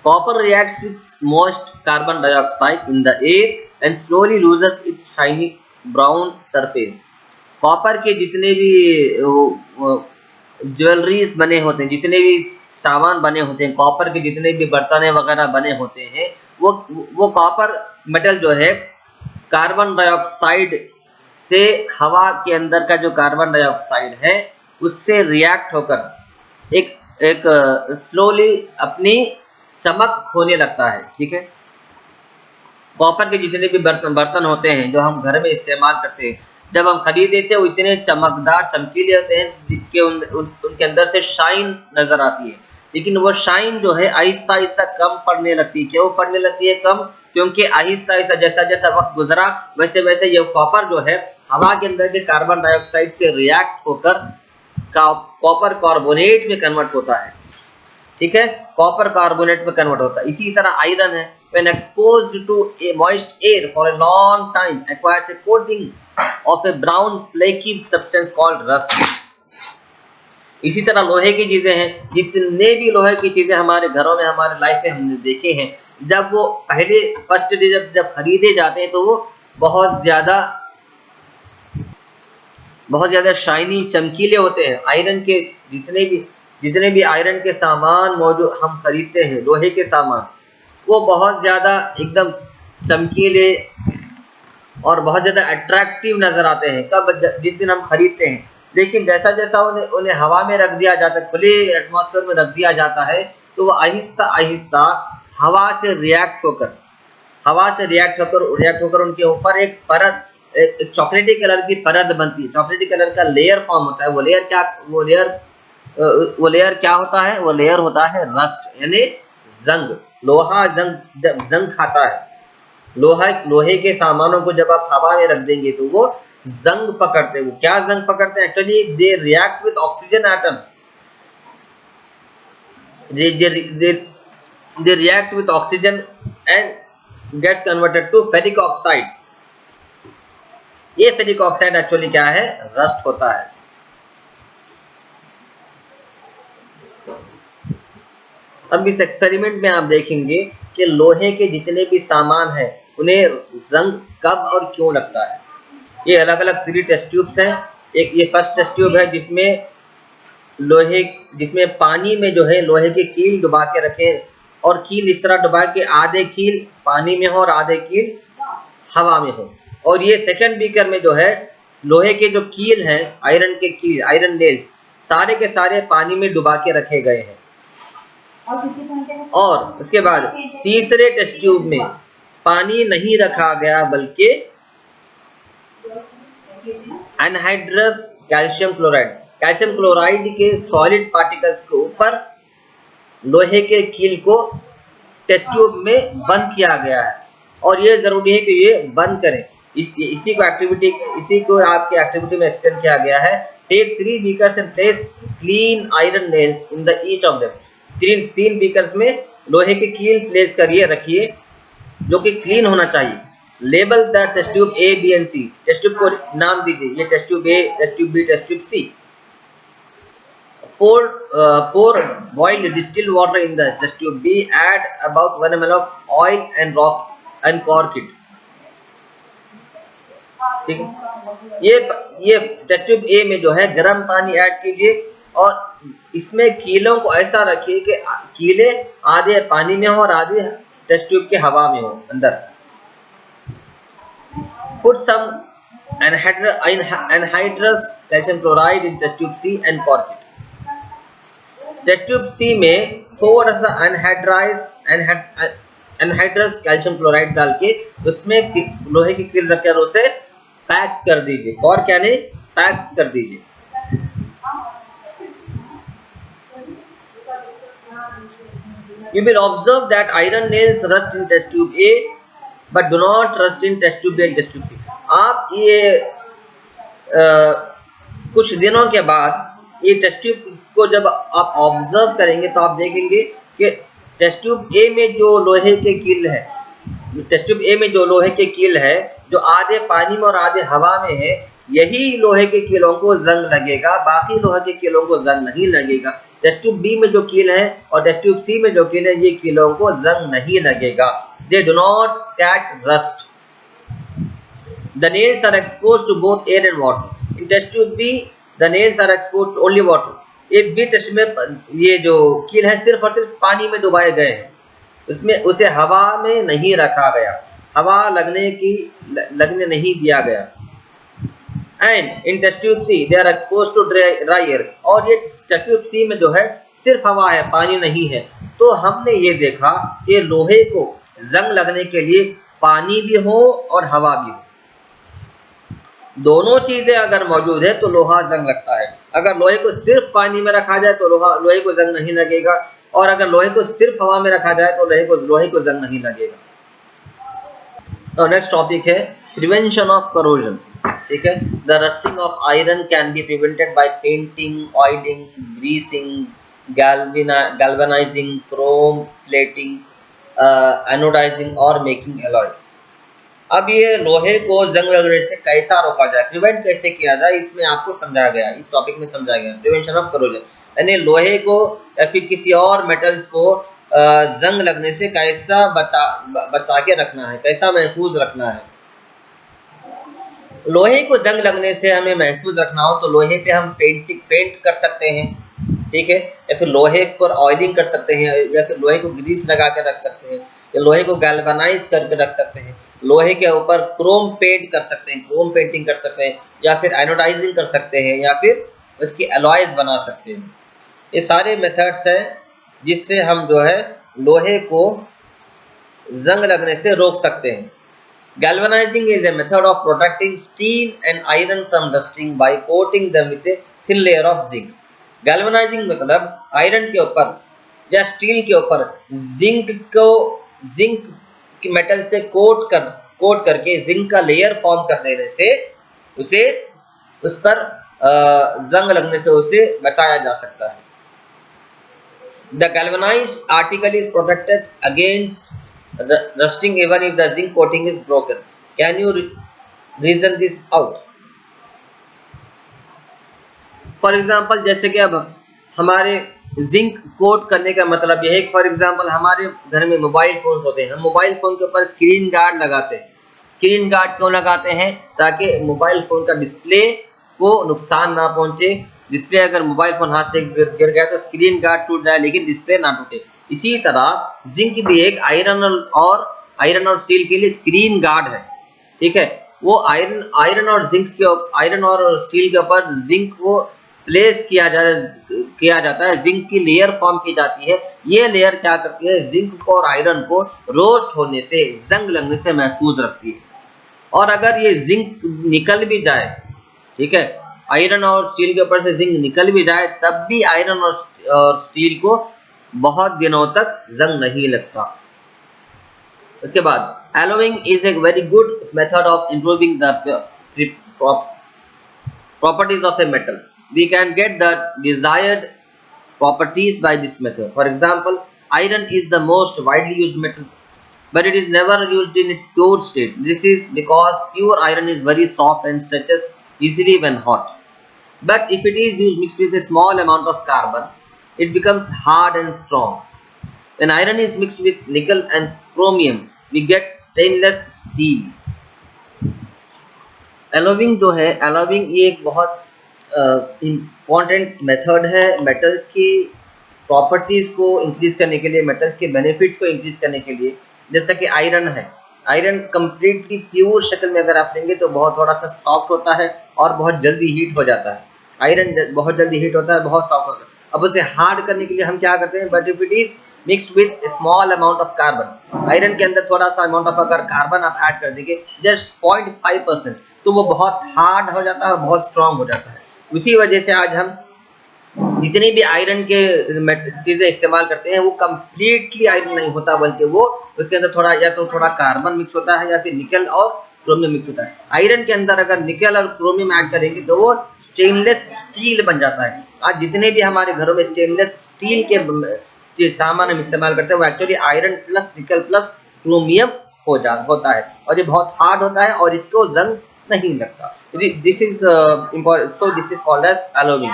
Copper reacts with most carbon dioxide in the air and slowly loses its shiny brown surface. Copper के जितने भी jewelleries बने होते हैं, जितने भी सामान बने होते हैं, कॉपर के जितने भी बर्तन वगैरह बने होते हैं, वो कॉपर मेटल जो है कार्बन डाइऑक्साइड से, हवा के अंदर का जो कार्बन डाइऑक्साइड है उससे रिएक्ट होकर एक एक स्लोली अपनी चमक होने लगता है। ठीक है, कॉपर के जितने भी बर्तन होते हैं जो हम घर में इस्तेमाल करते हैं, जब हम खरीदते थे वो इतने चमकदार चमकीले होते हैं जिसके उनके अंदर से शाइन नजर आती है, लेकिन वो शाइन जो है आहिस्ता आहिस्ता कम पड़ने लगती है। क्यों पड़ने लगती है कम? क्योंकि आहिस्ता आहिस्ता जैसा जैसा वक्त गुजरा वैसे वैसे ये कॉपर जो है हवा के अंदर के कार्बन डाइऑक्साइड से रिएक्ट होकर कॉपर कार्बोनेट में कन्वर्ट होता है। ठीक है, कॉपर कार्बोनेट में कन्वर्ट होता है। इसी तरह आयरन है, when exposed to a moist air for a long time acquires a coating of a brown flaky substance called rust. इसी तरह लोहे की चीजें हैं, जितने भी लोहे की चीजें हमारे घरों में हमारे लाइफ में हमने देखे हैं, जब वो पहले फर्स्ट डे जब खरीदे जाते हैं तो वो बहुत ज्यादा शाइनी चमकीले होते हैं। आयरन के जितने भी आयरन के सामान मौजूद हम खरीदते हैं, लोहे के सामान, वो बहुत ज़्यादा एकदम चमकीले और बहुत ज़्यादा अट्रैक्टिव नज़र आते हैं कब? जिस दिन हम खरीदते हैं। लेकिन जैसा जैसा उन्हें हवा में रख दिया जाता है, खुले एटमॉस्फेयर में रख दिया जाता है, तो वो आहिस्ता आहिस्ता हवा से रिएक्ट होकर उनके ऊपर एक परत, एक चॉकलेटी कलर की परत बनती है। चॉकलेटी कलर का लेयर फॉर्म होता है। वो लेयर क्या होता है? वो लेयर होता है रस्ट, यानी जंग। लोहा जंग खाता है। लोहे के सामानों को जब आप हवा में रख देंगे तो वो जंग पकड़ते हैं। वो क्या जंग पकड़ते हैं? Actually they react with oxygen atoms, they react with oxygen and gets converted to ferric oxides. ये फेरिक ऑक्साइड एक्चुअली क्या है? रस्ट होता है। अब इस एक्सपेरिमेंट में आप देखेंगे कि लोहे के जितने भी सामान हैं उन्हें जंग कब और क्यों लगता है। ये अलग अलग 3 टेस्ट ट्यूब्स हैं। एक ये फर्स्ट टेस्ट ट्यूब है जिसमें पानी में जो है लोहे के कील डुबा के रखे, और कील इस तरह डुबा के आधे कील पानी में हो और आधे कील हवा में हो। और ये सेकंड बीकर में जो है लोहे के जो कील हैं, आयरन के कील, आयरन नेल्स, सारे के सारे पानी में डुबा के रखे गए हैं। और उसके बाद तीसरे टेस्ट ट्यूब में पानी नहीं रखा गया बल्कि एनहाइड्रस कैल्शियम क्लोराइड के सॉलिड पार्टिकल्स के ऊपर लोहे के कील को टेस्ट ट्यूब में बंद किया गया है। और ये जरूरी है कि ये बंद करें। इसी को आपके एक्टिविटी में एक्सप्लेन किया गया है। Take 3 beakers and place clean iron nails in the each of them. 3 beakers में लोहे के कील प्लेस करिए, रखिए, जो कि क्लीन होना चाहिए। Label the test tube A, B and C. Test tube को नाम दीजिए। ये test tube A, test tube B, test tube C. Pour boiled distilled water in the test tube B. Add about 1 ml of oil and cork it. ठीक है, ये test tube ए में जो है गर्म पानी ऐड कीजिए और इसमें कीलों को ऐसा रखिए कि कीले आधे पानी में हो और आधे टेस्ट ट्यूब के हवा में हो अंदर। Put some anhydrous calcium chloride in test tube C and cork it. Test tube C में थोड़ा सा एनहाइड्रस कैल्शियम क्लोराइड डाल के उसमें लोहे की कील रखकर उसे पैक कर दीजिए। और क्या नहीं, पैक कर दीजिए। You will observe that iron nails rust in test tube A but do not rust in test tube B and test tube C. आप ये कुछ दिनों के बाद ये टेस्ट ट्यूब को जब आप ऑब्जर्व करेंगे तो आप देखेंगे कि टेस्ट ट्यूब ए में जो लोहे के कील है, जो आधे पानी में और आधे हवा में है, यही लोहे के कीलों को जंग लगेगा, बाकी लोहे के कीलों को जंग नहीं लगेगा। टेस्ट ट्यूब बी में जो कील है और टेस्ट ट्यूब सी में जो कील है, ये कीलों को जंग नहीं लगेगा। They do not catch rust. The nails are expose to both air and water. In test tube B the nails are expose to only water. एक बी टेस्ट में ये जो कील है सिर्फ और सिर्फ पानी में डुबाए गए हैं, उसमें उसे हवा में नहीं रखा गया, हवा लगने नहीं दिया गया। And in test tube C they are expose to dry air. और ये टेस्ट ट्यूब सी में जो है सिर्फ हवा है, पानी नहीं है। तो हमने ये देखा कि लोहे को जंग लगने के लिए पानी भी हो और हवा भी हो, दोनों चीजें अगर मौजूद है तो लोहा जंग लगता है। अगर लोहे को सिर्फ पानी में रखा जाए तो लोहे को जंग नहीं लगेगा, और अगर लोहे को सिर्फ हवा में रखा जाए तो लोहे को जंग नहीं लगेगा। तो नेक्स्ट टॉपिक है प्रिवेंशन ऑफ करोजन। ठीक है, the rusting of iron can be prevented by painting, oiling, greasing, galvanizing, chrome plating, anodizing और मेकिंग अलॉयज। अब ये लोहे को जंग लगने से कैसा रोका जाए, प्रिवेंट कैसे किया जाए, इसमें आपको समझाया गया, इस टॉपिक में समझाया गया प्रिवेंशन ऑफ करोजन, यानी लोहे को या फिर किसी और मेटल्स को जंग लगने से कैसा बचा के रखना है, कैसा महफूज रखना है। लोहे को जंग लगने से हमें महफूज रखना हो तो लोहे पे हम पेंट कर सकते हैं, ठीक है, या फिर लोहे पर ऑयलिंग कर सकते हैं, या फिर लोहे को ग्रीस लगा के रख सकते हैं, या लोहे को गैल्वेनाइज करके रख सकते हैं, लोहे के ऊपर क्रोम पेंट कर सकते हैं, क्रोम पेंटिंग कर सकते हैं, या फिर एनोडाइजिंग कर सकते हैं, या फिर उसकी अलॉयज बना सकते हैं। ये सारे मेथड्स हैं जिससे हम जो है लोहे को जंग लगने से रोक सकते हैं। Galvanizing is a method of protecting steel and iron from rusting by coating them with a thin layer of zinc. Galvanizing मतलब आयरन के ऊपर या स्टील के ऊपर जिंक की मेटल से कोट करके जिंक का लेयर फॉर्म कर देने से उसे उस पर जंग लगने से उसे बचाया जा सकता है। The galvanized article is protected against rusting even if the zinc coating is broken. Can you reason this out? For example, जैसे कि अब हमारे जिंक कोट करने का मतलब यह है कि फॉर एग्जांपल हमारे घर में मोबाइल फोन्स होते हैं, हम मोबाइल फोन के ऊपर स्क्रीन गार्ड लगाते हैं। स्क्रीन गार्ड क्यों लगाते हैं? ताकि मोबाइल फोन का डिस्प्ले को नुकसान ना पहुंचे। डिस्प्ले अगर मोबाइल फोन हाथ से गिर गया तो स्क्रीन गार्ड टूट जाए लेकिन डिस्प्ले ना टूटे। इसी तरह जिंक भी एक आयरन और स्टील के लिए स्क्रीन गार्ड है, ठीक है। वो आयरन और स्टील के ऊपर जिंक को प्लेस किया जाता है, जिंक की लेयर फॉर्म की जाती है। ये लेयर क्या करती है? जिंक को और आयरन को रोस्ट होने से, जंग लगने से महफूज रखती है। और अगर ये जिंक निकल भी जाए, ठीक है, आयरन और स्टील के ऊपर से जिंक निकल भी जाए तब भी आयरन और स्टील को बहुत दिनों तक जंग नहीं लगता। उसके बाद allowing is a very good method of improving the properties of a metal. We can get the desired properties by this method. For example, iron is the most widely used metal, but it is never used in its pure state. This is because pure iron is very soft and stretches easily when hot. But if it is used mixed with a small amount of carbon, it becomes hard and strong. When iron is mixed with nickel and chromium, we get stainless steel. एलोविंग जो है, एलोविंग ये एक बहुत important method है metals की properties को increase करने के लिए, मेटल्स के बेनिफिट्स को इंक्रीज करने के लिए। जैसा कि आयरन है, आयरन कंप्लीटली प्योर शक्ल में अगर आप लेंगे तो बहुत थोड़ा सा सॉफ्ट होता है और बहुत जल्दी हीट हो जाता है। आयरन बहुत जल्दी हीट होता है, बहुत सॉफ्ट होता है। अब उसे हार्ड करने के लिए हम क्या करते हैं? But if it is mixed with small amount of carbon, iron के अंदर थोड़ा सा अमाउंट ऑफ अगर कार्बन आप ऐड कर देंगे जस्ट 0.5%, तो वो बहुत हार्ड हो जाता है और बहुत स्ट्रांग हो जाता है। उसी वजह से आज हम जितनी भी आयरन के चीजें इस्तेमाल करते हैं वो कम्प्लीटली आयरन नहीं होता, बल्कि वो उसके अंदर थोड़ा या तो थोड़ा कार्बन मिक्स होता है या फिर निकल और क्रोमियम मिक्स होता है। आयरन के अंदर अगर निकल और क्रोमियम ऐड करेंगे तो वो स्टेनलेस स्टील बन जाता है। आज जितने भी हमारे घरों में स्टेनलेस स्टील के सामान हम इस्तेमाल करते हैं वो actually iron plus nickel plus chromium होता है, और ये बहुत हार्ड होता है और इसको जंग नहीं लगता। This is important, so this is called as एलोविंग।